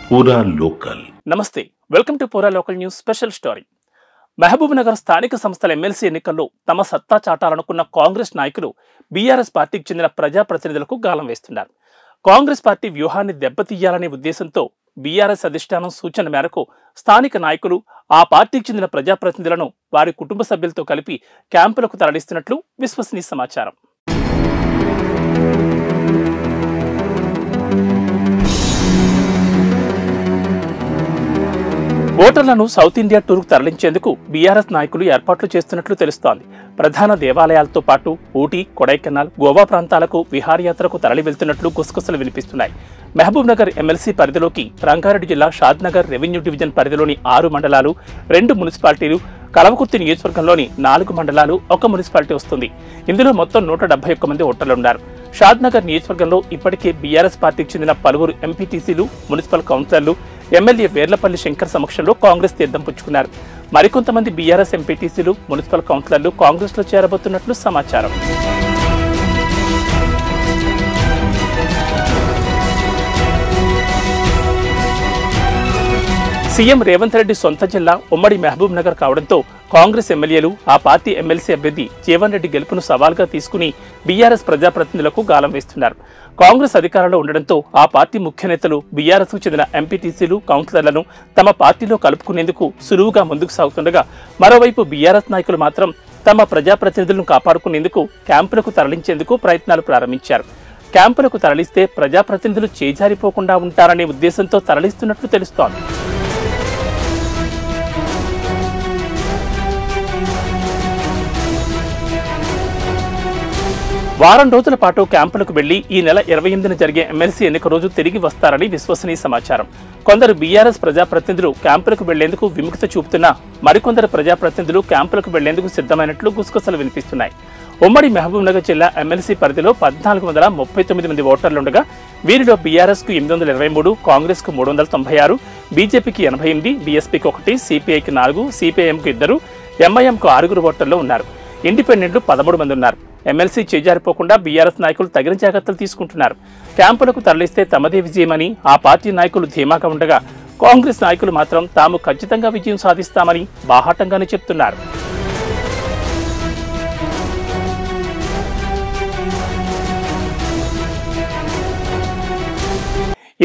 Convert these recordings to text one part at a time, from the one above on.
పూరా లోకల్. నమస్తే, welcome to Pura local news special story. Mahabubnagar స్థానిక సంస్థల ఎమ్మెల్సీ ఎన్నికల్లో తమ సత్తా చాటాలనుకున్న కాంగ్రెస్ నాయకులు బీఆర్ఎస్ పార్టీకి చెందిన ప్రజాప్రతినిధులకు గాలం వేస్తున్నారు. కాంగ్రెస్ పార్టీ వ్యూహాన్ని దెబ్బతీయాలనే ఉద్దేశంతో బీఆర్ఎస్ అధిష్టానం సూచన మేరకు స్థానిక నాయకులు ఆ పార్టీకి చెందిన ప్రజాప్రతినిధులను వారి కుటుంబ సభ్యులతో కలిపి క్యాంపులకు తరలిస్తున్నట్లు విశ్వసనీయ సమాచారం. ఓటర్లను సౌత్ ఇండియా టూర్కు తరలించేందుకు బీఆర్ఎస్ నాయకులు ఏర్పాట్లు చేస్తున్నట్లు తెలుస్తోంది. ప్రధాన దేవాలయాలతో పాటు ఊటీ, కొడైకెనాల్, గోవా ప్రాంతాలకు విహారయాత్రకు తరలి వెళ్తున్నట్లు గుసగుసలు వినిపిస్తున్నాయి. మహబూబ్ నగర్ ఎమ్మెల్సీ పరిధిలోకి రంగారెడ్డి జిల్లా షాద్ నగర్ రెవెన్యూ డివిజన్ పరిధిలోని 6 మండలాలు, 2 మున్సిపాలిటీలు, కలవకుర్తి నియోజకవర్గంలోని 4 మండలాలు, 1 మున్సిపాలిటీ వస్తుంది. ఇందులో మొత్తం 171 మంది ఓటర్లున్నారు. షాద్ నగర్ నియోజకవర్గంలో ఇప్పటికే బీఆర్ఎస్ పార్టీకి చెందిన పలువురు ఎంపీటీసీలు, మున్సిపల్ కౌన్సిలర్లు, ఎమ్మెల్యే వేర్లపల్లి శంకర్ సమక్షంలో కాంగ్రెస్ తీర్థం పుచ్చుకున్నారు. మరికొంతమంది బీఆర్ఎస్ ఎంపీటీసీలు, మున్సిపల్ కౌన్సిలర్లు కాంగ్రెస్ లో చేరబోతున్నట్లు సమాచారం. సీఎం రేవంత్ రెడ్డి సొంత జిల్లా ఉమ్మడి మహబూబ్ నగర్ కావడంతో కాంగ్రెస్ ఎమ్మెల్యేలు ఆ పార్టీ ఎమ్మెల్సీ అభ్యర్థి జీవన్ రెడ్డి గెలుపును సవాల్గా తీసుకుని బీఆర్ఎస్ ప్రజాప్రతినిధులకు గాలం వేస్తున్నారు. కాంగ్రెస్ అధికారంలో ఉండడంతో ఆ పార్టీ ముఖ్య నేతలు బీఆర్ఎస్ కు చెందిన ఎంపీటీసీలు, కౌన్సిలర్లను తమ పార్టీలో కలుపుకునేందుకు సులువుగా ముందుకు సాగుతుండగా, మరోవైపు బీఆర్ఎస్ నాయకులు మాత్రం తమ ప్రజాప్రతినిధులను కాపాడుకునేందుకు క్యాంపులకు తరలించేందుకు ప్రయత్నాలు ప్రారంభించారు. క్యాంపులకు తరలిస్తే ప్రజాప్రతినిధులు చేజారిపోకుండా ఉంటారనే ఉద్దేశంతో తరలిస్తున్నట్లు తెలుస్తోంది. వారం రోజుల పాటు క్యాంపులకు వెళ్లి ఈ నెల 28న జరిగే ఎమ్మెల్సీ ఎన్నిక రోజు తిరిగి వస్తారని విశ్వసనీయ సమాచారం. కొందరు బీఆర్ఎస్ ప్రజాప్రతినిధులు క్యాంపులకు వెళ్లేందుకు విముఖత చూపుతున్నా మరికొందరు ప్రజాప్రతినిధులు క్యాంపులకు వెళ్లేందుకు సిద్ధమైనట్లు గుసగుసలు వినిపిస్తున్నాయి. ఉమ్మడి మహబూబ్ నగర్ జిల్లా ఎమ్మెల్సీ పరిధిలో 1439 మంది ఓటర్లుండగా వీరిలో బీఆర్ఎస్ కు 823, కాంగ్రెస్ కు 396, బీజేపీకి 88, బీఎస్పీకి 1, సిపిఐకి 4, సిపిఐఎంకు 2, ఎంఐఎంకు 6 ఓటర్లు ఉన్నారు. ఇండిపెండెంట్లు 13 మంది ఉన్నారు. ఎమ్మెల్సీ చేజారిపోకుండా బీఆర్ఎస్ నాయకులు తగిన జాగ్రత్తలు తీసుకుంటున్నారు. క్యాంపులకు తరలిస్తే తమదే విజయమని ఆ పార్టీ నాయకులు ధీమాగా ఉండగా, కాంగ్రెస్ నాయకులు మాత్రం తాము ఖచ్చితంగా విజయం సాధిస్తామని బాహాటంగానే చెప్తున్నారు.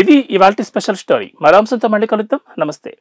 ఇది ఇవాల్టి స్పెషల్ స్టోరీ. మరో అంశంతో మళ్ళీ కలుద్దాం. నమస్తే.